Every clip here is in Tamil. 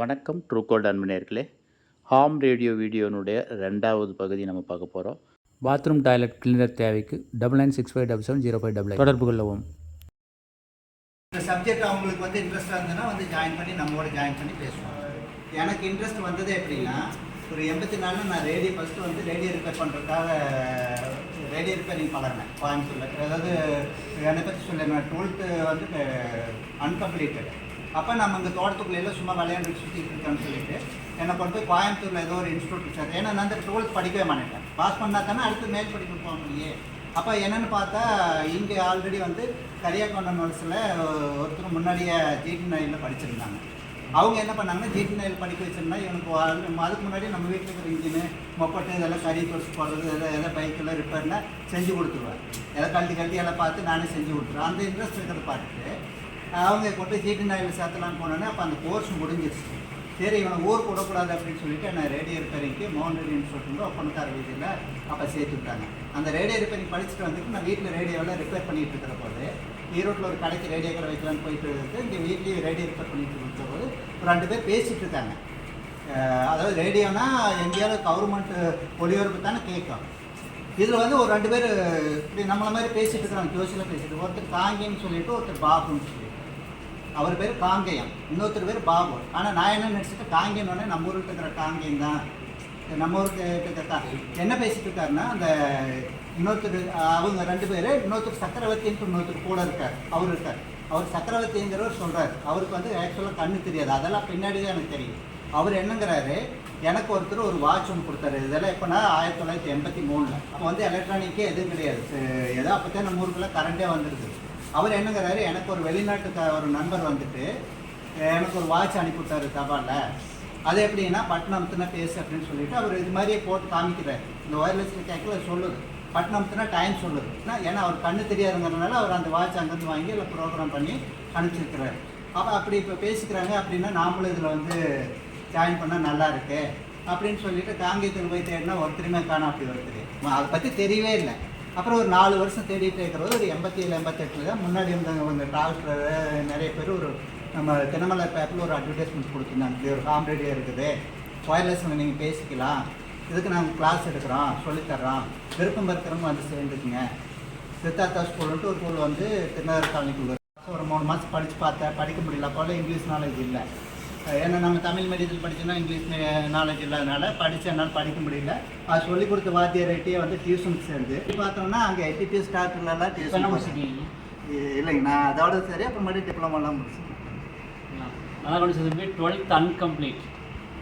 வணக்கம் ட்ரூகோல்ட் அன்பனேர்களே. ஹாம் ரேடியோ வீடியோனுடைய 2வது பகுதி நம்ம பார்க்க போகிறோம். பாத்ரூம் டாய்லெட் கிளீனர் தேவைக்கு 9965770750 தொடர்பு கொள்ளவும். இந்த சப்ஜெக்ட் அவங்களுக்கு வந்து இன்ட்ரெஸ்டாக இருந்ததுன்னா வந்து ஜாயின் பண்ணி நம்மளோட ஜாயின் பண்ணி பேசுவோம். எனக்கு இன்ட்ரெஸ்ட் வந்தது எப்படின்னா, ஒரு 84 நான் ரேடியோ ஃபஸ்ட்டு வந்து ரேடியோ ரிப்பேர் பண்ணுறதுக்காக ரேடியோ ரிப்பேரிங் பழகினேன் கோயம்புத்தூரில். அதாவது என்னை பற்றி சொல்லிடுவேன், 12th வந்து அன்கம்ப்ளீட்டட். அப்போ நம்ம இந்த தோட்டத்துக்குள்ளே சும்மா விளையாண்டு சுற்றிட்டு இருக்கேன்னு சொல்லிட்டு என்னை கொண்டு போய் கோயம்புத்தூரில் ஏதோ ஒரு இன்ஸ்டியூட் வச்சார். ஏன்னா நான் அந்த 12th படிக்கவே மாட்டேன். பாஸ் பண்ணால் தானே அடுத்து மேல் படிக்க போக முடியே. அப்போ என்னென்னு பார்த்தா, இங்கே ஆல்ரெடி வந்து கரியாக்கொண்டம் நோட்ஸில் ஒருத்தர் முன்னாடியே ஜிடி நைலில் படிச்சிருந்தாங்க. அவங்க என்ன பண்ணாங்கன்னா, ஜிடி நைல் படிக்க வச்சுருந்தா இவனுக்கு அதுக்கு முன்னாடி நம்ம வீட்டில் இருக்கிற இன்ஜினு மொப்பட்டு இதெல்லாம் கறி தொடிச்சு போடுறது, எதாவது பைக்கெல்லாம் ரிப்பேர்னா செஞ்சு கொடுத்துருவேன். எதாவது கழட்டி எல்லாம் பார்த்து நானே செஞ்சு கொடுத்துருவேன். அந்த இன்ட்ரெஸ்ட் இருக்கிறத பார்த்துட்டு அவங்க கொண்டு ஜிடி நைலில் சேர்த்தலான்னு போனோன்னே அப்போ அந்த கோர்ஸ் முடிஞ்சிருச்சு. சரி, இவனை ஊர் போடக்கூடாது அப்படின்னு சொல்லிட்டு என்ன ரேடியோ ரிப்பேரிங்க்கு மோகன் ரேடியோ இன்ஸ்டியூட் ஒப்பனக்கார வீதியில் அப்போ சேர்த்து விட்டாங்க. அந்த ரேடியோ ரிப்பேரிங் படிச்சுட்டு வந்துட்டு நான் வீட்டில் ரேடியோவில் ரிப்பேர் பண்ணிகிட்டு இருக்கிற போது, ஈரோட்டில் ஒரு கடைக்கு ரேடியோ கடை வைக்கலான்னு போயிட்டு இருக்கு. இங்கே வீட்லேயும் ரேடியோ ரிப்பேர் பண்ணிட்டு இருக்கிற போது ஒரு 2 பேர் பேசிகிட்டு இருக்காங்க. அதாவது ரேடியோனா எங்கேயாவது கவர்மெண்ட் ஒளிபரப்பு தானே கேட்கும். இதில் வந்து ஒரு 2 பேர் இப்படி நம்மளை மாதிரி பேசிகிட்டு இருக்கிறாங்க, ஜோசியில் பேசிட்டு. ஒருத்தர் காங்கேயம்னு சொல்லிட்டு ஒருத்தர் பாபுன்னு சொல்லிட்டு, அவர் பேர் காங்கேயம், இன்னொருத்தர் பேர் பாபு. ஆனால் நான் என்ன நினச்சிட்டு, காங்கேயம்னோடனே நம்ம ஊருக்கு இருக்கிற காங்கேயம் தான், நம்ம ஊருக்கு இருக்கிற என்ன பேசிகிட்டு இருக்காருன்னா, அந்த இன்னொருத்தர் அவங்க 2 பேர், இன்னொருத்தர் சக்கரவர்த்தின்ட்டு இன்னொருத்தர் கூட இருக்கார். அவர் சக்கரவர்த்திங்கிறவர் சொல்கிறார், அவருக்கு வந்து ஆக்சுவலாக கண்ணு தெரியாது, அதெல்லாம் பின்னாடி தான் எனக்கு தெரியும். அவர் என்னங்கிறாரு, எனக்கு ஒருத்தர் ஒரு வாட்ச் ஒன்று கொடுத்தாரு. இதெல்லாம் எப்போனா 1983. அப்போ வந்து எலக்ட்ரானிக்கே எதுவும் கிடையாது, ஏதோ அப்போ தான் நம்ம ஊருக்குள்ளே கரண்டே வந்துருக்குது. அவர் என்னங்கிறாரு, எனக்கு ஒரு வெளிநாட்டுக்கு ஒரு நண்பர் வந்துட்டு எனக்கு ஒரு வாட்ச் அனுப்பிவிட்டாரு தபாலில். அது எப்படின்னா பட்னம்த்துனா பேசு அப்படின்னு சொல்லிட்டு அவர் இது மாதிரியே போட்டு காமிக்கிறார். இந்த ஒயர்லெஸில் கேட்கல சொல்லுது, பட்னம்த்துனா டைம் சொல்லுது. ஏன்னா அவர் கண்ணு தெரியாதுங்கிறதுனால அவர் அந்த வாட்ச் அங்கேருந்து வாங்கி இல்லை ப்ரோக்ராம் பண்ணி அனுப்பிச்சிருக்கிறார். அப்போ அப்படி இப்போ பேசிக்கிறாங்க. அப்படின்னா நாமளும் இதில் வந்து ஜாயின் பண்ணால் நல்லா இருக்கு அப்படின்னு சொல்லிட்டு காங்கேயத்தில் போய் தேடினா ஒருத்தருமே காணும். அப்படி ஒருத்தர் அதை பற்றி தெரியவே இல்லை. அப்புறம் ஒரு 4 வருஷம் தேடிட்டு இருக்கிறது ஒரு 87, 88 தான் முன்னாடி இருந்தவங்க டாக்டர் நிறைய பேர் ஒரு நம்ம தினமலை பேப்பரில் ஒரு அட்வர்டைஸ்மெண்ட் கொடுத்துருந்தாங்க. இப்படி ஒரு ஹாம் ரேடியோ இருக்குது, ஒயர்லெஸில் நீங்கள் பேசிக்கலாம், இதுக்கு நாங்கள் கிளாஸ் எடுக்கிறோம், சொல்லித்தர்றோம், விருப்பம் இருக்கிறவங்க வந்து சேர்ந்துக்குங்க. சித்தார்த்தா ஸ்கூலுன்ட்டு ஒரு ஸ்கூல் வந்து திருநகர் காலனிக்குள்ள ஒரு 3 மாதம் படித்து பார்த்தேன். படிக்க முடியல, அப்போல்லாம் இங்கிலீஷ் நாலேஜ் இல்லை. ஏன்னா நம்ம தமிழ் மீடியத்தில் படித்தோன்னா இங்கிலீஷ் நாலேஜ் இல்லாதனால என்னால் படிக்க முடியல. அது சொல்லிக் கொடுத்த வாத்தியார்கிட்டே வந்து டியூஷனுக்கு சேர்ந்து பார்த்தோம்னா அங்கே எட்டிபிஎஸ் ஸ்டார்ட்லலாம் டியூஷன் முடிச்சிட்டீங்க இல்லைங்க. நான் அதோட சரி அப்புறமேட்டு டிப்ளமோலாம் முடிச்சேன். அதான் கொண்டு சொல்லி 12th அன்கம்ப்ளீட்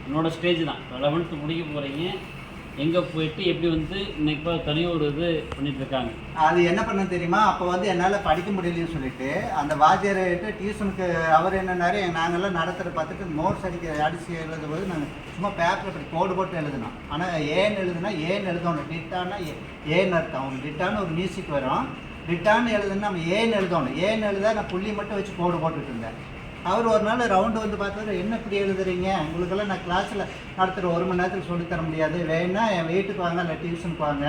என்னோட ஸ்டேஜ் தான். 11th முடிக்க போகிறீங்க, எங்கே போயிட்டு எப்படி வந்து இன்னைக்கு இப்போ தனியாக ஒரு இது பண்ணிட்டு இருக்காங்க. அது என்ன பண்ண தெரியுமா, அப்போ வந்து என்னால் படிக்க முடியலன்னு சொல்லிட்டு அந்த வாத்தியார்கிட்ட டியூஷனுக்கு அவர் என்னன்னாரு, நாங்கள்லாம் நடத்துகிற பார்த்துட்டு நோட்ஸ் அடித்து எழுதும்போது நாங்கள் சும்மா பேப்பர் அப்படி கோடு போட்டு எழுதணும். ஆனால் ஏன்னு எழுதணும், டிட்டானா ஏன்னு அர்த்தம். அவங்க டிட்டான்னு ஒரு மியூசிக் வரும், டிட்டான்னு எழுதுனா நம்ம ஏன்னு எழுதணும். ஏன்னு எழுத நான் புள்ளி மட்டும் வச்சு கோடு போட்டுட்டு இருந்தேன். அவர் ஒரு நாள் ரவுண்டு வந்து பார்த்தாரு, என்ன இப்படி எழுதுறீங்க, உங்களுக்கெல்லாம் நான் கிளாஸில் நடத்துகிற 1 மணி நேரத்தில் சொல்லித்தர முடியாது, வேணா என் வீட்டுக்கு வாங்க இல்லை டியூஷனுக்கு வாங்க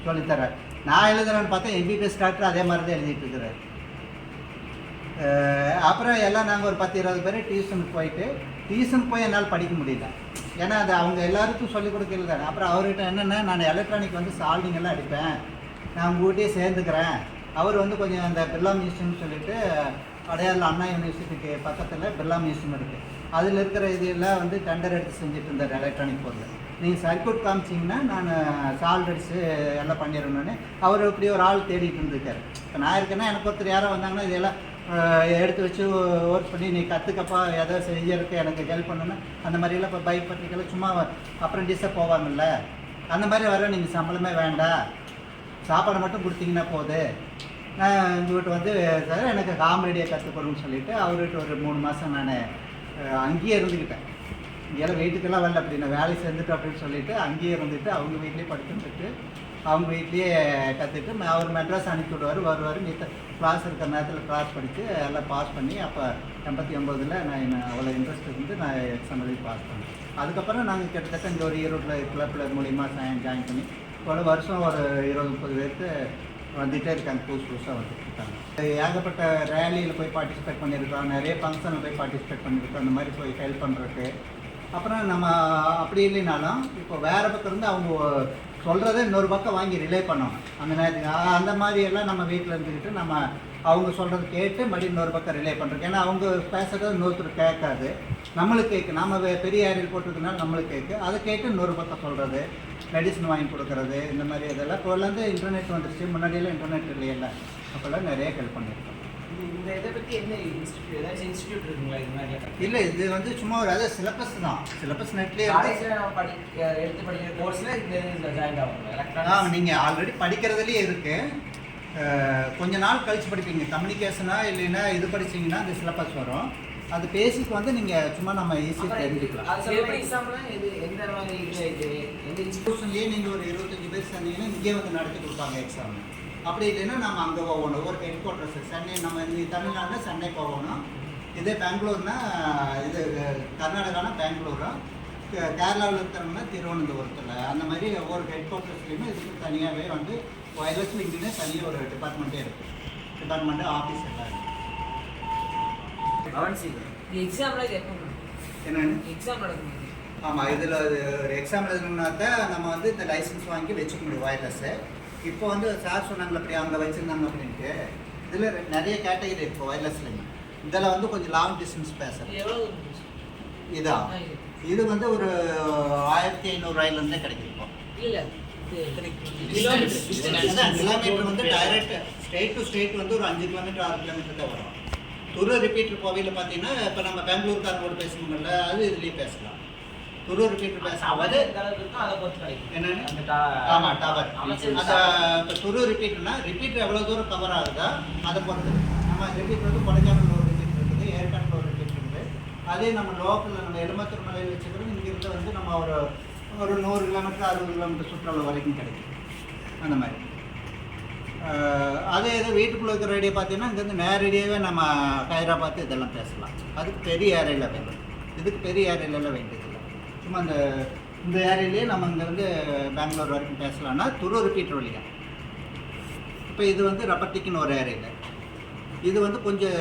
சொல்லித்தரேன். நான் எழுதுறேன்னு பார்த்தா எம்பிபிஎஸ் டாக்டர் அதே மாதிரி தான் எழுதிட்டு இருக்கிறார். அப்புறம் எல்லாம் நாங்கள் ஒரு 10-20 பேர் டியூஷனுக்கு போய் என்னால் படிக்க முடியல. ஏன்னா அது அவங்க எல்லாருக்கும் சொல்லிக் கொடுக்கல தானே. அப்புறம் அவர்கிட்ட என்னென்னா, நான் எலக்ட்ரானிக் வந்து சால்டிங் எல்லாம் அடிப்பேன், நான் உங்கள்கிட்டயே சேர்ந்துக்கிறேன். அவர் வந்து கொஞ்சம் அந்த பிர்லா மியூசியம்னு சொல்லிட்டு அடையாளம் அண்ணா யூனிவர்சிட்டிக்கு பக்கத்தில் பிர்லா மியூசியம் இருக்குது. அதில் இருக்கிற இதெல்லாம் வந்து டெண்டர் எடுத்து செஞ்சுட்டு இருந்தார் எலக்ட்ரானிக் பொருள். நீங்கள் சர்க்யூட் காமிச்சிங்கன்னா நான் சால்ட் அடிச்சு எல்லாம் பண்ணிடணுன்னு அவர் இப்படி ஒரு ஆள் தேடிட்டு இருந்திருக்காரு. இப்போ நான் இருக்கேன்னா எனக்கு ஒருத்தர் யாரோ வந்தாங்கன்னா இதெல்லாம் எடுத்து வச்சு ஒர்க் பண்ணி நீ கற்றுக்கப்பா ஏதோ செய்யறதுக்கு எனக்கு ஹெல்ப் பண்ணணுன்னா அந்த மாதிரிலாம் இப்போ பைக் பற்றிக்கெல்லாம் சும்மா அப்ரெண்டிஸாக போவாங்கல்ல, அந்த மாதிரி வர நீங்கள் சம்பளமே வேண்டாம், சாப்பாடு மட்டும் கொடுத்தீங்கன்னா போகுது, நான் உங்கள்கிட்ட வந்து சார் எனக்கு ஹாம் ரேடியோ கற்றுக்கணும்னு சொல்லிவிட்டு அவர்கிட்ட ஒரு 3 மாதம் நான் அங்கேயே இருந்துக்கிட்டேன். இங்கெல்லாம் வீட்டுக்கெல்லாம் வரல, அப்படி நான் வேலை சேர்ந்துட்டு அப்படின்னு சொல்லிவிட்டு அங்கேயே இருந்துட்டு அவங்க வீட்லேயே படிச்சுட்டு அவங்க வீட்லேயே கற்றுட்டு அவர் மெட்ராஸ் அனுப்பி வருவார். நீத்த கிளாஸ் இருக்கிற நேரத்தில் கிளாஸ் படித்து எல்லாம் பாஸ் பண்ணி அப்போ 89 நான் அவ்வளோ இன்ட்ரெஸ்ட் இருந்து நான் எக்ஸாம் எழுதி பாஸ் பண்ணேன். அதுக்கப்புறம் நாங்கள் கிட்டத்தட்ட இந்த ஒரு ஈரோட்டில் கிளப்பில் மூலிமா ஜாயின் பண்ணி ஒரு வருஷம் ஒரு 20-30 பேருக்கு வந்துகிட்டே இருக்காங்க, புதுசாக வந்துட்டு இருக்காங்க. ஏகப்பட்ட ரேலியில் போய் பார்ட்டிசிபேட் பண்ணியிருக்கோம், நிறைய ஃபங்க்ஷனில் போய் பார்ட்டிசிபேட் பண்ணியிருக்கோம், அந்த மாதிரி போய் ஹெல்ப் பண்ணுறதுக்கு. அப்புறம் நம்ம அப்படி இல்லைனாலும் இப்போ வேறு பக்கம் இருந்து அவங்க சொல்கிறத இன்னொரு பக்கம் வாங்கி ரிலே பண்ணணும். அந்த நேரத்துக்கு அந்த மாதிரியெல்லாம் நம்ம வீட்டில் இருந்துக்கிட்டு நம்ம அவங்க சொல்கிறது கேட்டு மறுபடியும் இன்னொரு பக்கம் ரிலே பண்ணுறோம். ஏன்னா அவங்க பேசுகிறது இன்னொருத்தர் கேட்காது, நம்மளுக்கு கேட்கு. நம்ம பெரிய ஏரியில் போட்டிருக்கனால நம்மளுக்கு கேட்கு, அதை கேட்டு இன்னொரு பக்கம் சொல்கிறது, மெடிசன் வாங்கி கொடுக்குறது, இந்த மாதிரி இதெல்லாம். இப்போலேருந்து இன்டர்நெட் வந்துருச்சு, முன்னாடியெல்லாம் இன்டர்நெட் இல்லையில்ல, அப்போல்லாம் நிறைய ஹெல்ப் பண்ணியிருக்கோம். இந்த இதை பற்றி என்ன இன்ஸ்டியூட், ஏதாச்சும் இன்ஸ்டியூட் இருக்குங்களா இது மாதிரி? இல்லை, இது வந்து சும்மா ஒரு அதாவது சிலபஸ் தான். சிலபஸ் நெட்லேயே காலேஜில் நம்ம எடுத்து படிக்கிற கோர்ஸில் இந்த ஜாயின் ஆகும். நீங்கள் ஆல்ரெடி படிக்கிறதுலேயே இருக்குது. கொஞ்ச நாள் கழித்து படிப்பீங்க. கம்யூனிகேஷனா இல்லைன்னா இது படிச்சிங்கன்னா இந்த சிலபஸ் வரும். அது பேசிக் வந்து நீங்கள் சும்மா நம்ம ஈஸியாக தெரிஞ்சுக்கலாம். அது எப்படி எக்ஸாம்லாம் இது எந்த மாதிரி இது எந்த இன்ஸ்டியூஷன்லேயே நீங்கள் ஒரு 25 பேர் சொன்னீங்கன்னா இங்கே வந்து நடத்தி கொடுப்பாங்க எக்ஸாம். அப்படி இல்லைன்னா நம்ம அங்கே போகணும், ஒரு ஹெட் குவார்ட்டர்ஸ். சென்னை, நம்ம இந்த தமிழ்நாட்டில் சென்னை போகணும். இதே பெங்களூர்னா இது கர்நாடகானா பெங்களூரும், கேரளாவில் இருக்கிறவங்கன்னா திருவனந்தபுரத்தில். அந்த மாதிரி ஒவ்வொரு ஹெட் குவார்ட்டர்ஸ்லையுமே இதுக்கு தனியாகவே வந்து வயர்லெஸ் லிங்க்னே தனியாக ஒரு டிபார்ட்மெண்ட்டே இருக்குது. டிபார்ட்மெண்ட்டு ஆஃபீஸ் எல்லாம் இருக்குது. எக்ஸாம்லாம் என்னென்னு எக்ஸாம் நடக்கும். ஆமாம், இதில் ஒரு எக்ஸாம் எழுதணுன்னாக்கா நம்ம வந்து இந்த லைசன்ஸ் வாங்கி வச்சுக்க முடியும் வயர்லெஸ்ஸு. இப்போ வந்து சார் சொன்னாங்களே அப்படி அங்கே வச்சுருந்தாங்க அப்படின்ட்டு. இதில் நிறைய கேட்டகரி இருக்குது வயர்லெஸ்லைங்க. இதில் வந்து கொஞ்சம் லாங் டிஸ்டன்ஸ் பேசுகிறேன். எவ்வளோ இதா இது வந்து ஒரு 1500 ரூபாயிலேருந்தே கிடைக்கும். இல்லை கிலோமீட்டர் வந்து டைரக்ட் ஸ்டேட் டு ஸ்டேட் வந்து ஒரு 5 கிலோமீட்டர் 6 கிலோமீட்டர் தான் வரும். துரு ரிப்பீட்டர் கோவையில் பார்த்தீங்கன்னா இப்போ நம்ம பெங்களூர்காரனோட பேசணும்ல, அது இதுலேயே பேசலாம். துரு ரிப்பீட்டர் பேசும்போது அதை பொறுத்து கிடைக்கும். என்னென்னு ஆமாம் டவர். அதை இப்போ துரு ரிப்பீட்டர்னா ரிப்பீட்டர் எவ்வளோ தூரம் கவர் ஆகுதா அதை பொறுத்து. நம்ம ரிப்பீட்டர் வந்து கொடைக்கானல் ஒரு ரிப்பீட்டர் இருக்குது, ஏற்காட்டில் ஒரு ரிப்பீட்டர் இருக்குது. அதே நம்ம லோக்கலில் நம்ம எலுமத்தூர் மலையில் வச்சுக்கிறது இங்கிருந்து வந்து நம்ம ஒரு 100 கிலோமீட்டர் 60 கிலோமீட்டர் சுற்றுலா வரைக்கும் கிடைக்கும். அந்த மாதிரி அதே இது வீட்டுக்குள்ளே இருக்கிற ரேடியோ பார்த்தீங்கன்னா இங்கேருந்து நேரடியாகவே நம்ம ஹைதராபாத் இதெல்லாம் பேசலாம். அதுக்கு பெரிய ஏரியாவில் வேணும், இதுக்கு பெரிய ஏரியாலெல்லாம் வேண்டியதில்லை. சும்மா இந்த ஏரியாலேயே நம்ம இங்கேருந்து பெங்களூர் வரைக்கும் பேசலாம்னா துரு ரிப்பீட்டர் வழியா. இப்போ இது வந்து ரப்பட்டிக்குன்னு ஒரு ஏரியா, இது வந்து கொஞ்சம்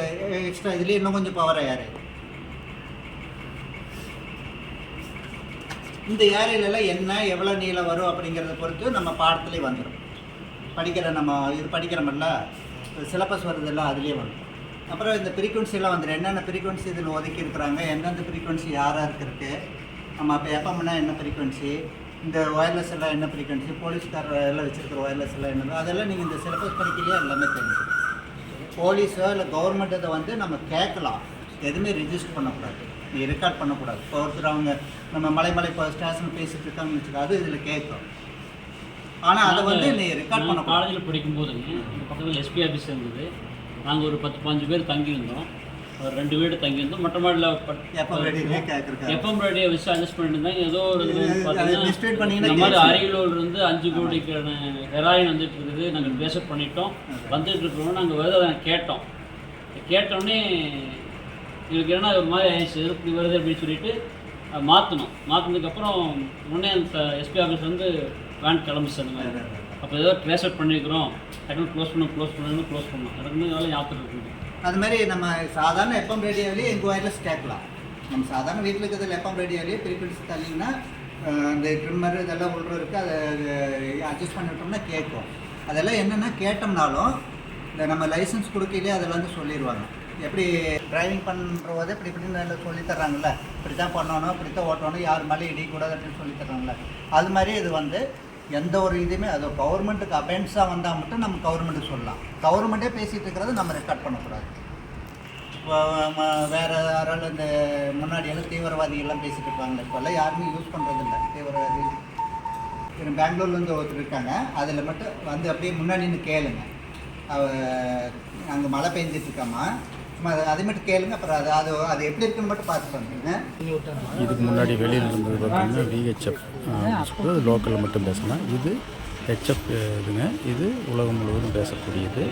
எக்ஸ்ட்ரா, இதுலேயே இன்னும் கொஞ்சம் பவர் ஏரியா. இந்த ஏரியாலெல்லாம் என்ன எவ்வளோ நீளம் வரும் அப்படிங்கிறத பொறுத்து நம்ம பாடத்துலேயே வந்துடும். நம்ம இது படிக்கிறோம்ல, சிலபஸ் வருதில்ல, அதுலேயே வந்துடும். அப்புறம் இந்த ஃப்ரீக்வன்சியெல்லாம் வந்துடும். என்னென்ன ஃப்ரீக்வன்சி இதில் ஒதுக்கி இருக்கிறாங்க, எந்தெந்த ஃப்ரீக்வன்சி யாராருக்கு இருக்குது, நம்ம இப்போ எஃப்எம்னா என்ன ஃப்ரீக்வன்சி, இந்த ஒயர்லெஸ் எல்லாம் என்ன ஃப்ரீக்வன்சி, போலீஸ்காரர் எல்லாம் வச்சுருக்கிற ஒயர்லெஸ் எல்லாம் என்னது, அதெல்லாம் நீங்கள் இந்த சிலபஸ் படிக்கலையே எல்லாமே தெரிஞ்சுக்கணும். போலீஸோ இல்லை கவர்மெண்ட் இதை வந்து நம்ம கேட்கலாம், எதுவுமே ரிஜிஸ்டர் பண்ணக்கூடாது, நீ ரெக்கார்ட் பண்ணக்கூடாது. இப்போ ஒருத்தர் அவங்க நம்ம மலை இப்போ ஸ்டேஷன் பேசிகிட்டு இருக்காங்கன்னு வச்சுக்கோ, அது இதில் கேட்கும். ஆனால் அதை வந்து நீ ரெக்கார்ட் பண்ண. காலேஜில் படிக்கும்போதுங்க எங்கள் பக்கத்தில் எஸ்பி ஆஃபீஸ் இருந்தது. நாங்கள் ஒரு 10-15 பேர் தங்கியிருந்தோம். ஒரு 2 வீடு தங்கியிருந்தோம். மொட்டை மாடியில் எஃப்எம் ரேடியோ வச்சு அட்ஜஸ்ட் பண்ணியிருந்தாங்க. ஏதோ ஒரு பார்த்தீங்கன்னா இந்த மாதிரி அரியலூர்லேருந்து 5 கோடிக்கான ஹெராயின் வந்துட்டு இருக்குது. நாங்கள் பேசட் பண்ணிட்டோம், வந்துட்டு இருக்கிறோம். நாங்கள் வருது கேட்டோம். கேட்டோடனே எங்களுக்கு என்ன ஒரு மாதிரி ஆயிடுச்சு, இப்படி வருது அப்படின்னு சொல்லிட்டு மாற்றணும். மாற்றினதுக்கப்புறம் முன்னே அந்த எஸ்பி ஆஃபீஸ் வந்து வேன் கிளம்பிச்சு அந்த மாதிரி. அப்போ ஏதோ ட்ரேஸ் அவுட் பண்ணியிருக்கிறோம், டக்குனு க்ளோஸ் பண்ணோம். அதுக்கு வேலை ஞாபகம் இருக்குது. அது மாதிரி நம்ம சாதாரண எஃப்எம் ரேடியோவிலேயே எங்கள் ஒயர்லெஸ் கேட்கலாம். நம்ம சாதாரண வீட்டில் இருக்கிறதுல எஃப்எம் ரேடியோவிலேயே ஃப்ரீக்வன்சி தள்ளிங்கன்னா அந்த ட்ரிம்மர் இதெல்லாம் உள்ள இருக்குது, அதை அட்ஜஸ்ட் பண்ணிவிட்டோம்னா கேட்கும். அதெல்லாம் என்னென்னா கேட்டோம்னாலும் இந்த நம்ம லைசன்ஸ் கொடுக்கலையே அதில் வந்து சொல்லிடுவாங்க. எப்படி டிரைவிங் பண்ணுறத இப்படின்னு சொல்லித்தர்றாங்கல்ல, இப்படி தான் பண்ணணும், இப்படி தான் ஓட்டணும், யார் மேலே இடிக்கூடாது அப்படின்னு சொல்லித்தர்றாங்கல்ல, அது மாதிரி இது வந்து எந்த ஒரு இதுவுமே அது கவர்மெண்ட்டுக்கு அபென்ஸாக வந்தால் மட்டும் நம்ம கவர்மெண்ட்டுக்கு சொல்லலாம். கவர்மெண்ட்டே பேசிகிட்டு இருக்கிறத நம்ம ரெக்கார்ட் பண்ணக்கூடாது. வேறு யாராலும் இந்த முன்னாடியெல்லாம் தீவிரவாதிகள்லாம் பேசிகிட்டு இருப்பாங்களே, இப்போல்லாம் யாருமே யூஸ் பண்ணுறதில்ல தீவிரவாதி. பெங்களூர்லேருந்து ஒருத்தர் இருக்காங்க, அதில் மட்டும் வந்து அப்படியே முன்னாடி நின்று கேளுங்க, அங்கே மழை பெஞ்சிட்ருக்காமா, அதை மட்டும் கேளுங்க. அப்புறம் அது எப்படி இருக்குன்னு மட்டும் பார்த்து பண்ணுறீங்க. இதுக்கு முன்னாடி வெளியில் இருந்தது பார்த்தீங்கன்னா VHF லோக்கலில் மட்டும் பேசலாம். இது HF இதுங்க, இது உலகம் முழுவதும் பேசக்கூடியது.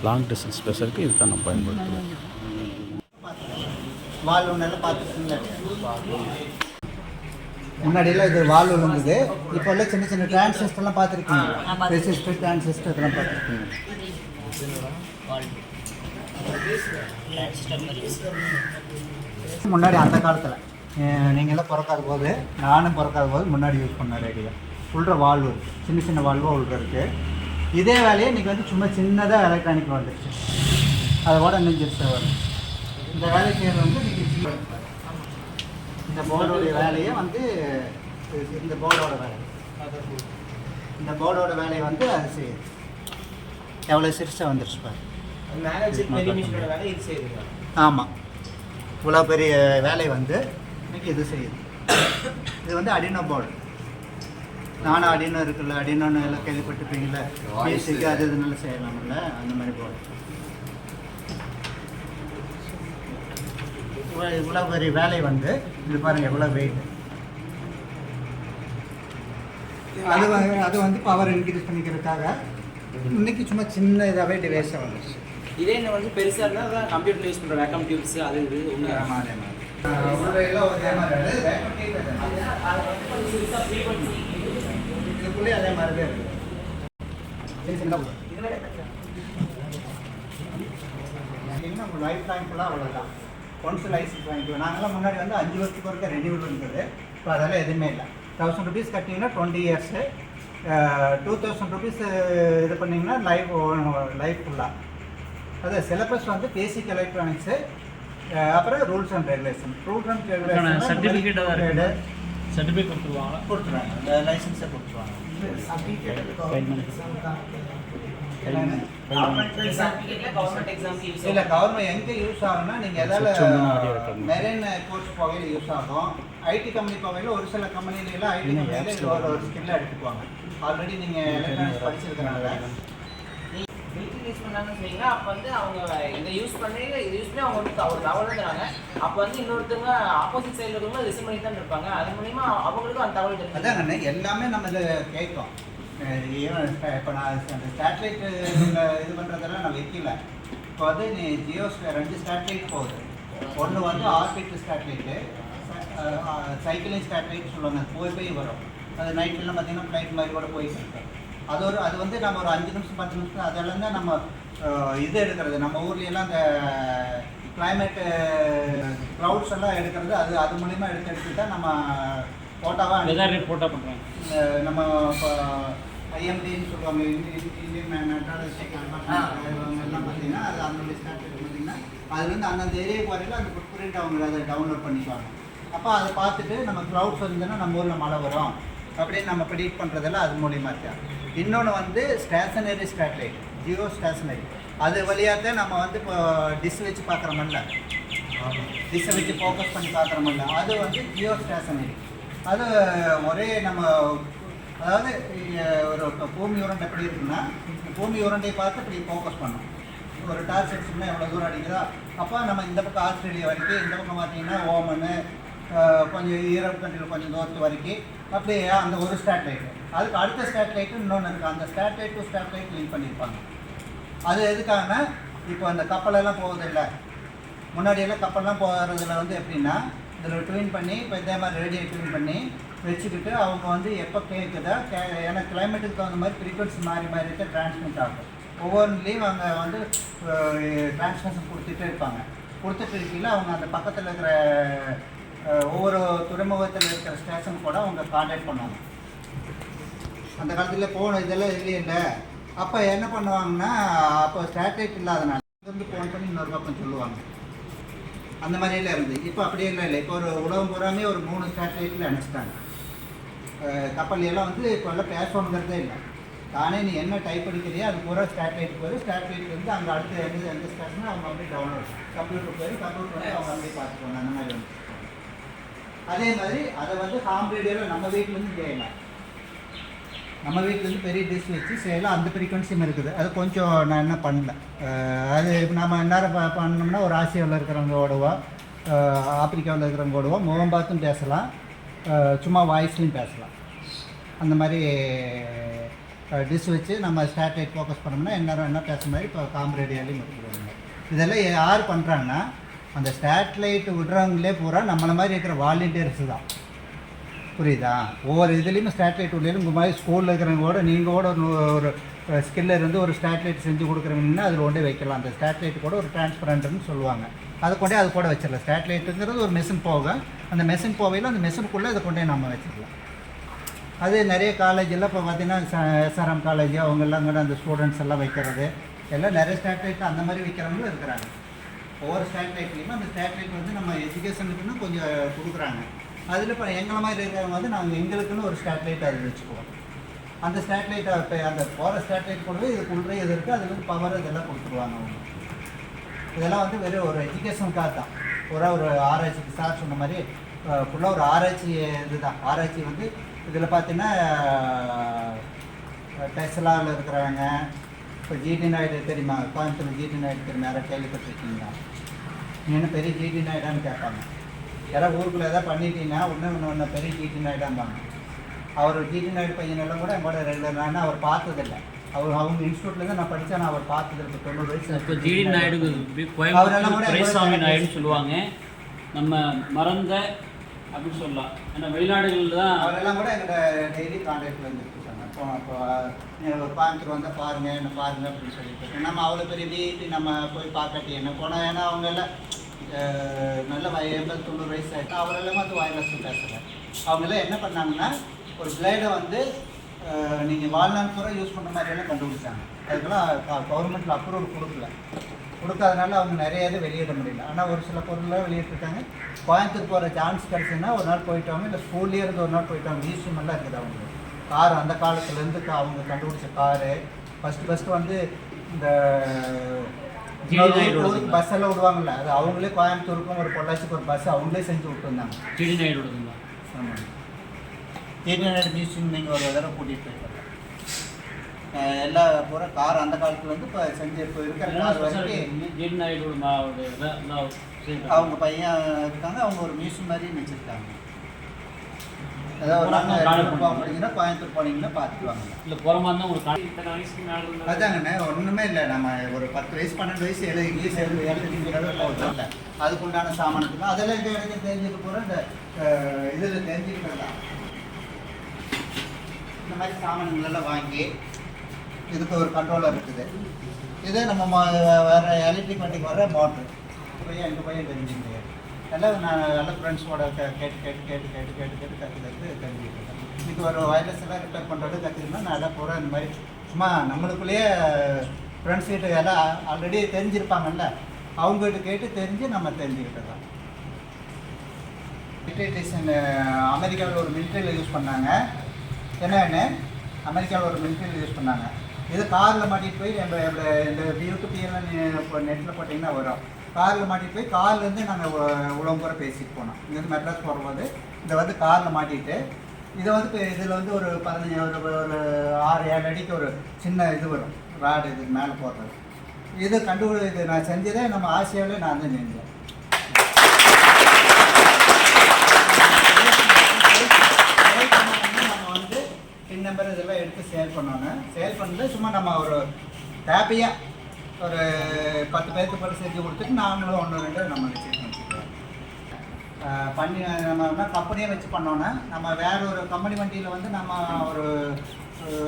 லாங் டிஸ்டன்ஸ் பேசுறதுக்கு இது தான் நம்ம பயன்படுத்துவோம். வால் ஒன்றெல்லாம் பார்த்துருக்கீங்களா? முன்னாடியெல்லாம் இது வால் இருந்தது. இப்போ எல்லாம் சின்ன சின்ன டிரான்சிஸ்டர்லாம் பார்த்துருக்கீங்க, ரெசிஸ்டர் டிரான்சிஸ்டர் இதெல்லாம் பார்த்துருக்கீங்க. முன்னாடி அந்த காலத்தில் நீங்கள்லாம் பிறக்காத போது, நானும் பிறக்காத போது முன்னாடி யூஸ் பண்ண ரேடியோ உள்ள வால்வு சின்ன சின்ன வால்வாக உள்ள இருக்குது. இதே வேலையை இன்றைக்கி வந்து சும்மா சின்னதாக எலக்ட்ரானிக் வந்துடுச்சு, அதோட நெஞ்சிருச்சு வரும். இந்த வேலை செய்கிறது வந்து இன்றைக்கி இந்த போர்டோடைய வேலையை வந்து இந்த போர்டோட வேலை, இந்த போர்டோட வேலையை வந்து அது செய்யுது. எவ்வளோ சிறுசாக வந்துருச்சு பாரு. வேலை இது செய்யுது. ஆமாம், இவ்வளோ பெரிய வேலை வந்து இன்னைக்கு இது செய்யுது. இது வந்து அடினோ போர்டு. நானும் அடினோ இருக்குல்ல, அடினோன்னு எல்லாம் கேள்விப்பட்டிருப்பீங்களே, பேசிக்கு அது இதனால செய்யலாம்ல, அந்த மாதிரி போர்டு. இவ்வளோ பெரிய வேலை வந்து இது பாருங்கள் எவ்வளோ வெயிட். அது வந்து பவர் இன்க்ரீஸ் பண்ணிக்கிறதுக்காக இன்னைக்கு சும்மா சின்ன இதாகவே டிவைஸாக வந்துச்சு. இதே என்ன வந்து பெருசாக இருந்தால் கம்ப்யூட்டர் யூஸ் பண்ணுற வேக்கம் டியூப்ஸ் அது இது ஒன்று அதே மாதிரி இதுக்குள்ளே அதே மாதிரி தான் இருக்குது. நம்ம லைஃப் டைம் ஃபுல்லாக அவ்வளோதான். ஒன்ஸ் லைசன்ஸ் வாங்கிக்குவோம். நாங்கள்லாம் முன்னாடி வந்து 5 வருஷத்துக்கு ஒருக்க ரெனியூவல் இருந்தது. இப்போ அதெல்லாம் எதுவுமே இல்லை. 1000 rupees கட்டிங்கன்னா 20 years, 2000 rupees இது பண்ணிங்கன்னா லைஃப் ஃபுல்லாக. அது சிலபஸ் வந்து பேசிக் எலக்ட்ரானிக்ஸு, அப்புறம் ரூல்ஸ் அண்ட் ரெகுலேஷன். சர்டிஃபிகேட் கொடுத்துருவாங்க, இந்த லைசன்ஸை கொடுத்துருவாங்க. இல்லை, கவர்மெண்ட் எங்கே யூஸ் ஆகும்னா, நீங்கள் எதாவது மெரைன் கோர்ஸ் போகையில் யூஸ் ஆகும். ஐடி கம்பெனி போகையில் ஒரு சில கம்பெனிலாம் ஐடி கம்பெனியில் ஒரு ஸ்கில்லாக எடுத்துக்குவாங்க. ஆல்ரெடி நீங்கள் எலக்ட்ரானிக்ஸ் படிச்சிருக்கனால யூஸ் பண்ணாங்கன்னு சொன்னீங்கன்னா, அப்போ வந்து அவங்க இதை யூஸ் பண்ணி அவங்க வந்து ஒரு தகவல் தராங்க. அப்போ வந்து இன்னொருத்தவங்க ஆப்போசிட் சைடில் இருக்கவங்க ரிசீவ் பண்ணி தான் இருப்பாங்க. அது மூலிமா அவங்களுக்கும் அந்த தகவல் தெரியும். அதாங்கண்ணே, எல்லாமே நம்ம இதை கேட்கும். இப்போ நான் அந்த சேட்டலைட்டு இது பண்ணுறதெல்லாம் நான் வைக்கல. இப்போ வந்து நீ ஜியோ 2 சேட்டலைட் போகுது. ஒன்று வந்து ஆர்பிட் சேட்டலைட்டு, சைக்கிளிங் சேட்டலைட் சொல்லுவாங்க, போய் வரும். அது நைட்லாம் பார்த்தீங்கன்னா ஃப்ளைட் மாதிரி கூட போயிட்டு இருக்கு. அது வந்து நம்ம ஒரு 5 நிமிஷம் 10 நிமிஷம் அதெல்லாம் தான் நம்ம இது எடுக்கிறது. நம்ம ஊர்லேயெல்லாம் அந்த கிளைமேட்டு க்ளவுட்ஸ் எல்லாம் எடுக்கிறது, அது மூலிமா எடுத்து தான் நம்ம ஃபோட்டோவாக ஃபோட்டோ பண்ணுறாங்க. நம்ம இப்போ ஐஎம்டின்னு சொல்லுவாங்க, இந்தியன் மெட்ராலஜிஸ்டிக் எல்லாம் பார்த்தீங்கன்னா அது அந்த ஸ்டார்ட் பார்த்தீங்கன்னா அதுலேருந்து அந்தந்த ஏரியாவுக்கு வரையில் அந்த ஃபுட் பிரிண்ட் அவங்க அதை டவுன்லோட் பண்ணிக்குவாங்க. அப்போ அதை பார்த்துட்டு நம்ம க்ளவுட்ஸ் வந்துன்னா நம்ம ஊரில் மழை வரும் அப்படின்னு நம்ம ப்ரெடிக்ட் பண்ணுறதெல்லாம் அது மூலியமாக இருக்கா. இன்னொன்று வந்து ஸ்டேஷனரி சேட்டலைட், ஜியோ ஸ்டேஷனரி, அது வழியாக தான் நம்ம வந்து இப்போ டிஷ் வச்சு பார்க்குறோமில்ல, டிஷ்ஷை வச்சு ஃபோக்கஸ் பண்ணி பார்க்குறோமில்ல, அது வந்து ஜியோ ஸ்டேஷனரி. அது ஒரே நம்ம அதாவது ஒரு பூமி உருண்டை எப்படி இருக்குன்னா, பூமி உருண்டையை பார்த்து இப்படி ஃபோக்கஸ் பண்ணோம். ஒரு டார்ச் அடிச்சோம்னா எவ்வளோ தூரம் அடிக்குதோ, அப்போ நம்ம இந்த பக்கம் ஆஸ்திரேலியா வரைக்கும், இந்த பக்கம் பார்த்தீங்கன்னா ஓமனு, கொஞ்சம் ஈரோப் கண்ட்ரியில் கொஞ்சம் தூரத்து வரைக்கும், அப்படியே அந்த ஒரு ஸ்டேட்லைட்டு. அதுக்கு அடுத்த ஸ்டேட்லைட்டு இன்னொன்று இருக்குது, அந்த ஸ்டேட்லைட் டு ஸ்டேட்லைட் லிங்க் பண்ணியிருப்பாங்க. அது எதுக்காகனா, இப்போ அந்த கப்பலெல்லாம் போகுதில்லை, முன்னாடியெல்லாம் கப்பல்லாம் போகிறதுல வந்து எப்படின்னா, இதில் ட்யூன் பண்ணி இப்போ இதே மாதிரி ரேடியோ ட்யூன் பண்ணி வச்சுக்கிட்டு அவங்க வந்து எப்போ கேட்குதா ஏன்னா கிளைமேட்டுக்கு தகுந்த மாதிரி ஃப்ரீக்வன்சி மாறி இருக்க டிரான்ஸ்மிட் ஆகும். ஒவ்வொன்றுலேயும் அவங்க வந்து டிரான்ஸ்மிஷன் கொடுத்துட்டே இருப்பாங்க. கொடுத்துட்டு இருக்கையில் அவங்க அந்த பக்கத்தில் இருக்கிற ஒவ்வொரு துறைமுகத்தில் இருக்கிற ஸ்டேஷன் கூட அவங்க கான்டாக்ட் பண்ணுவாங்க. அந்த காலத்தில் போன இதெல்லாம் இல்லையில்லை, அப்போ என்ன பண்ணுவாங்கன்னா, அப்போ சேட்டலைட் இல்லாதனால வந்து ஃபோன் பண்ணி இன்னொரு பக்கம் சொல்லுவாங்க. அந்த மாதிரியெல்லாம் இருந்தது. இப்போ அப்படியெல்லாம் இல்லை. இப்போ ஒரு உலகம் பூராமே ஒரு 3 சேட்டலைட்டில் அனுப்பிச்சிட்டாங்க. கப்பல்லாம் வந்து இப்போ எல்லாம் பேசணுங்கிறதே இல்லை. தானே நீ என்ன டைப் அடிக்கிறியோ அது பூரா சேட்டலைட் போயிடும். சேட்டலைட் வந்து அங்கே அடுத்து எந்த ஸ்டேஷனோ அவங்க அப்படியே டவுன்லோட், கம்ப்யூட்டர் போயிடும், கம்ப்யூட்டர் வந்து அவங்க அப்படியே பார்த்துக்குவாங்க. அந்த மாதிரி வந்து அதே மாதிரி அதை வந்து ஹார்ம் ரேடியோவில் நம்ம வீட்டிலேருந்து செய்யலாம். நம்ம வீட்டிலேருந்து பெரிய டிஷ் வச்சு செய்யலாம். அந்த ஃப்ரீக்வன்சியும் இருக்குது. அது கொஞ்சம் நான் என்ன பண்ணல. அது நம்ம எந்நேரம் பண்ணோம்னா ஒரு ஆசியாவில் இருக்கிறவங்க ஓடுவோம், ஆப்பிரிக்காவில் இருக்கிறவங்க ஓடுவோம், முகம் பார்த்தும் பேசலாம், சும்மா வாய்ஸ்லையும் பேசலாம். அந்த மாதிரி டிஷ் வச்சு நம்ம சேட்டலைட் ஃபோக்கஸ் பண்ணோம்னா எந்நேரம் என்ன பேசுகிற மாதிரி இப்போ ஹார்ம் ரேடியோலையும் இருக்கிறவங்க. இதெல்லாம் யார் பண்ணுறாங்கன்னா, அந்த சேட்டலைட் விடுறவங்களே பூரா நம்மளை மாதிரி இருக்கிற வாலண்டியர்ஸ் தான். புரியுதா? ஒவ்வொரு இதுலேயும் ஸ்டேட்லைட் உள்ளேயும் உங்கள் மாதிரி ஸ்கூலில் இருக்கிறவங்க கூட நீங்கள் கூட ஒரு ஸ்கில்ல இருந்து ஒரு ஸ்டேட்லைட் செஞ்சு கொடுக்குறவங்கன்னா அதில் கொண்டே வைக்கலாம். அந்த ஸ்டேட்லைட் கூட ஒரு டிரான்ஸ்பரண்ட்னு சொல்லுவாங்க. அதை கொண்டே அது கூட வச்சிடலாம். ஸ்டேட்லைட்டுங்கிறது ஒரு மெஷின் போக, அந்த மெஷின் போவையில் அந்த மெஷினுக்குள்ளே அதை கொண்டே நம்ம வச்சுக்கலாம். அது நிறைய காலேஜில் இப்போ பார்த்தீங்கன்னா எஸ்ஆர்எம் காலேஜ் அவங்கெல்லாம் கூட அந்த ஸ்டூடெண்ட்ஸ் எல்லாம் வைக்கிறது எல்லாம் நிறைய ஸ்டேட்லைட் அந்த மாதிரி வைக்கிறவங்களும் இருக்கிறாங்க. ஒவ்வொரு ஸ்டேட்லைட்லேயும் அந்த ஸ்டேட்லைட் வந்து நம்ம எஜுகேஷனுக்குன்னு கொஞ்சம் கொடுக்குறாங்க. அதில் இப்போ எங்களை மாதிரி இருக்கிறவங்க வந்து நாங்கள் எங்களுக்குன்னு ஒரு ஸ்டேட்லைட் அதில் வச்சுக்குவோம். அந்த ஸ்டேட்லைட்டை இப்போ அந்த போகிற ஸ்டேட்லைட் கூட இதுக்குள்ளே இது இருக்குது, அதில் வந்து பவர் இதெல்லாம் கொடுத்துருவாங்க அவங்க. இதெல்லாம் வந்து வெறும் ஒரு எஜுகேஷனுக்காக தான், ஒரு ஆராய்ச்சிக்கு சார் சொன்ன மாதிரி ஃபுல்லாக ஒரு ஆராய்ச்சி இதுதான். ஆராய்ச்சி வந்து இதில் பார்த்தீங்கன்னா டெஸ்லாவில் இருக்கிறவங்க, இப்போ ஜிடி நாயுடு தெரியுமா? கோயம்புத்தூர் ஜிடி நாயுடு தெரியுமா? யாராவது கேள்விப்பட்டிருக்கீங்களா? என்ன பெரிய ஜிடி நாயுடான்னு கேட்பாங்க. யாராவது ஊருக்குள்ளே எதாவது பண்ணிட்டீங்கன்னா ஒன்று பெரிய ஜிடி நாயுடாம்பாங்க. அவர் ஜிடி நாயுடு பையனெல்லாம் கூட எங்களோட ரெகுலரான அவர் பார்த்ததில்லை. அவங்க இன்ஸ்டியூட்லேருந்து நான் படித்தேன், நான் அவர் பார்த்ததில்லை. இப்போ 90 வயசு. இப்போ ஜிடி நாயுடு கோயம்புத்தூர் துரைசாமி நாயுடுன்னு சொல்லுவாங்க. நம்ம மறந்த அப்படின்னு சொல்லலாம். ஏன்னா வெளிநாடுகளில் தான் அவரெல்லாம் கூட எங்கள்கிட்ட டெய்லி கான்டாக்டில் வந்துருக்காங்க. இப்போ கோயம்புத்தூர் வந்தால் பாருங்கள் என்ன பாருங்கள் அப்படின்னு சொல்லிட்டு நம்ம அவ்வளோ பெரிய வீட்டு நம்ம போய் பார்க்காட்டி என்ன போனோம். ஏன்னா அவங்க எல்லாம் நல்ல 80-90 வயசு ஆகிட்டு அவரெல்லாம் வந்து வயர்லெஸ் பேசுகிறேன். அவங்கெல்லாம் என்ன பண்ணாங்கன்னா ஒரு பிளேடை வந்து நீங்கள் வாழ்நாள் பூரா யூஸ் பண்ணுற மாதிரியெல்லாம் கண்டுபிடிச்சாங்க. அதுக்கெல்லாம் கவர்மெண்ட்டில் அப்ரூவல் கொடுக்காதனால அவங்க நிறைய இது வெளியிட முடியல. ஆனால் ஒரு சில பொருள்லாம் வெளியிட்டிருக்காங்க. கோயம்புத்தூர் போகிற சான்ஸ் கிடச்சுன்னா ஒரு நாள் போயிட்டவங்க, இல்லை ஸ்கூல்லேயே இருந்து ஒரு நாள் போயிட்டவங்க. மியூசியமெல்லாம் இருக்குது அவங்களுக்கு. கார் அந்த காலத்துலேருந்து அவங்க கண்டுபிடிச்ச காரு ஃபஸ்ட்டு வந்து இந்த பஸ் எல்லாம் விடுவாங்கல்ல, அது அவங்களே கோயம்புத்தூருக்கும் ஒரு பொள்ளாச்சிக்கு ஒரு பஸ் அவங்களே செஞ்சு விட்டுருந்தாங்க. ஜிடி நாயுடு ஆமாம். ஜிடி நாயுடு மியூசியம் நீங்கள் ஒரு தடவை கூட்டிகிட்டு போயிருக்காங்க. எல்லா பூரா கார் அந்த காலத்துலேருந்து இப்போ செஞ்சு இப்போ இருக்கிற கார் வரைக்கும் ஜிடி நாயுடு அவங்க பையன் இருக்காங்க. அவங்க ஒரு மியூசியம் மாதிரியும் வச்சுருக்காங்க. அதாவது போனீங்கன்னா கோயம்புத்தூர் போனீங்கன்னா பார்த்துக்குவாங்க. இல்லை புறமா இருந்தால் ஒரு அதாங்கண்ணே ஒன்றுமே இல்லை. நம்ம ஒரு 10 வயசு 12 வயசு இங்கிலீஷ் எழுதுறதுல அதுக்கு உண்டான சாமானத்துக்கு அதெல்லாம் எங்கள் இடத்துல தெரிஞ்சுக்க போகிற இந்த இதில் தெரிஞ்சுக்கிட்டு தான் இந்த மாதிரி சாமான்களெல்லாம் வாங்கி இதுக்கு ஒரு கண்ட்ரோலர் இருக்குது. இதே நம்ம வேறு எலக்ட்ரிக் வண்டிக்கு வர மோட்ரு எங்கள் பையன் தெரிஞ்சுக்க முடியாது. எல்லாம் நான் நல்ல ஃப்ரெண்ட்ஸோட கேட்டு கற்றுக்கிறது தெரிஞ்சுக்கிட்டேன். இதுக்கு ஒரு வயர்லெஸ் எல்லாம் ரிப்பேர் பண்ணுறது கற்றுக்கணும்னா நான் எல்லாம் பூரா இந்த மாதிரி சும்மா நம்மளுக்குள்ளேயே ஃப்ரெண்ட்ஸ் கிட்ட எல்லாம் ஆல்ரெடி தெரிஞ்சிருப்பாங்கல்ல, அவங்ககிட்ட கேட்டு தெரிஞ்சு நம்ம தெரிஞ்சுக்கிட்டது தான். மிலிட்ரிஷன் அமெரிக்காவில் ஒரு மிலிட்ரியில் யூஸ் பண்ணாங்க. என்னன்னு அமெரிக்காவில் ஒரு மிலிட்ரியில் யூஸ் பண்ணாங்க. இது காரில் மாட்டிகிட்டு போய் இந்த யூடியூப்லாம் இப்போ நெட்டில் போட்டிங்கன்னா வரும். காரில் மாட்டிகிட்டு போய் கார்லேருந்து நாங்கள் உலகம்புற பேசிட்டு போனோம். இங்கேருந்து மெட்ராஸ் போகும்போது இதை வந்து காரில் மாட்டிட்டு இதை வந்து இப்போ இதில் வந்து ஒரு 15 ஒரு 6-7 அடிக்கு ஒரு சின்ன இது வரும் ராடு, இதுக்கு மேலே போடுறது. இது இது நான் செஞ்சதே நம்ம ஆசியாவிலே நான் தான் செஞ்சேன். நம்ம வந்து பின் நம்பர் இதெல்லாம் எடுத்து சேல் பண்ணோன்னு சேல் பண்ணிட்டு சும்மா நம்ம ஒரு ஹாப்பியாக ஒரு 10 பேருக்கு போல செஞ்சு கொடுத்துட்டு நாங்களும் 1-2 நம்ம வச்சுக்கலாம். பண்ணி நம்ம கம்பெனியை வச்சு பண்ணோன்னா நம்ம வேற ஒரு கம்பெனி வண்டியில் வந்து நம்ம ஒரு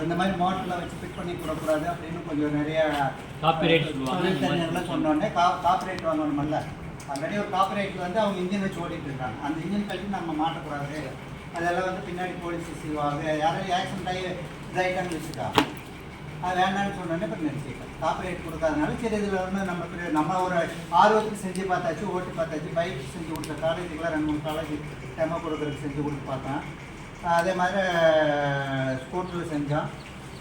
இந்த மாதிரி மோட்டரில் வச்சு ஃபிட் பண்ணி கொடுக்கூடாது அப்படின்னு கொஞ்சம் நிறைய தொழிற்சங்கங்கள்லாம் சொன்னோடனே காப்பரேட் வாங்கணுமில்ல. ஆல்ரெடி ஒரு காப்பரேட்டில் வந்து அவங்க இன்ஜின் வச்சு ஓடிட்டு இருக்காங்க. அந்த இன்ஜின் கட்டி நம்ம மாட்டக்கூடாது. அதெல்லாம் வந்து பின்னாடி போலீஸ் செய்வாங்க. யாரும் ஆக்சிடென்ட் ஆகி இதாகிட்டான்னு வச்சுக்கா அது வேண்டாம்னு சொன்னோன்னே இப்போ நிறுத்திட்டேன். காப்பரேட் கொடுக்காதனால சரி இதில் வந்து நம்ம ஒரு ஆர்வத்துக்கு செஞ்சு பார்த்தாச்சு, ஓட்டி பார்த்தாச்சு. பைக் செஞ்சு கொடுத்த காலேஜுக்கெல்லாம் 2-3 காலேஜ் டெமோ கொடுக்குறதுக்கு செஞ்சு கொடுத்து பார்த்தேன். அதே மாதிரி ஸ்கூட்டரில் செஞ்சோம்.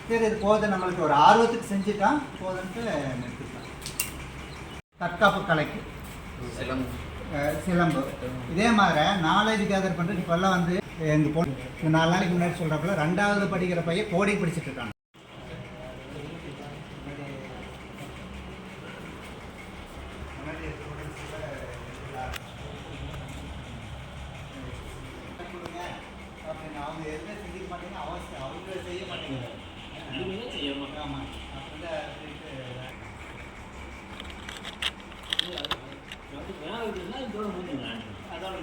சரி இது போதும், நம்மளுக்கு ஒரு ஆர்வத்துக்கு செஞ்சுட்டான் போதுன்ட்டு நிறுத்திட்டேன். தற்காப்பு கலைக்கு சிலம்பு இதே மாதிரி நாலேஜ் கேதர் பண்ணுறது. இப்போல்லாம் வந்து எங்கள் பொண்ணு 4 நாளைக்கு முன்னாடி சொல்கிறப்பல 2வது படிக்கிற பையன் கோடி படிச்சுட்டு இருக்காங்க. அவங்க எதுவுமே செஞ்சுக்க மாட்டேங்க, அவங்க செய்ய மாட்டேங்க. ஆமாம் அதோட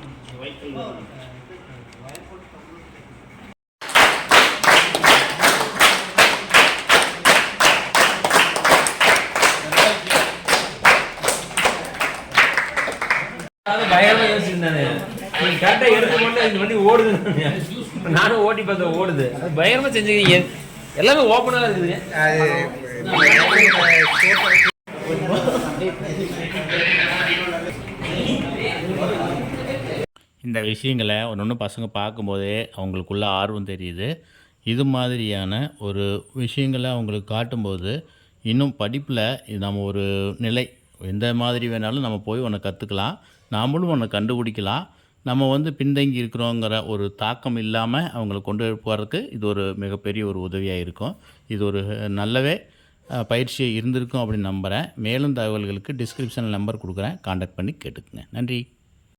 கரெக்டாக எடுத்து கொண்டு இந்த வண்டி ஓடுது. நானும் ஓட்டி பார்த்தேன், ஓடுது. அது பயங்கரமாக செஞ்சுக்கிறீங்க. எல்லாமே ஓப்பனாக இருக்குது. இந்த விஷயங்களை ஒன்று பசங்க பார்க்கும்போதே அவங்களுக்குள்ள ஆர்வம் தெரியுது. இது மாதிரியான ஒரு விஷயங்களை அவங்களுக்கு காட்டும்போது இன்னும் படிப்பில் நம்ம ஒரு நிலை எந்த மாதிரி வேணாலும் நம்ம போய் ஒன்று கற்றுக்கலாம், நாமளும் ஒன்று கண்டுபிடிக்கலாம். நம்ம பின்தங்கி இருக்கிறோங்கிற ஒரு தாக்கம் இல்லாமல் அவங்களை கொண்டு போகிறதுக்கு இது ஒரு மிகப்பெரிய ஒரு உதவியாக இருக்கும். இது ஒரு நல்லவே பயிற்சி இருந்திருக்கும் அப்படின்னு நம்புகிறேன். மேலும் தகவல்களுக்கு டிஸ்கிரிப்ஷனில் நம்பர் கொடுக்குறேன், கான்டாக்ட் பண்ணி கேட்டுக்குங்க. நன்றி.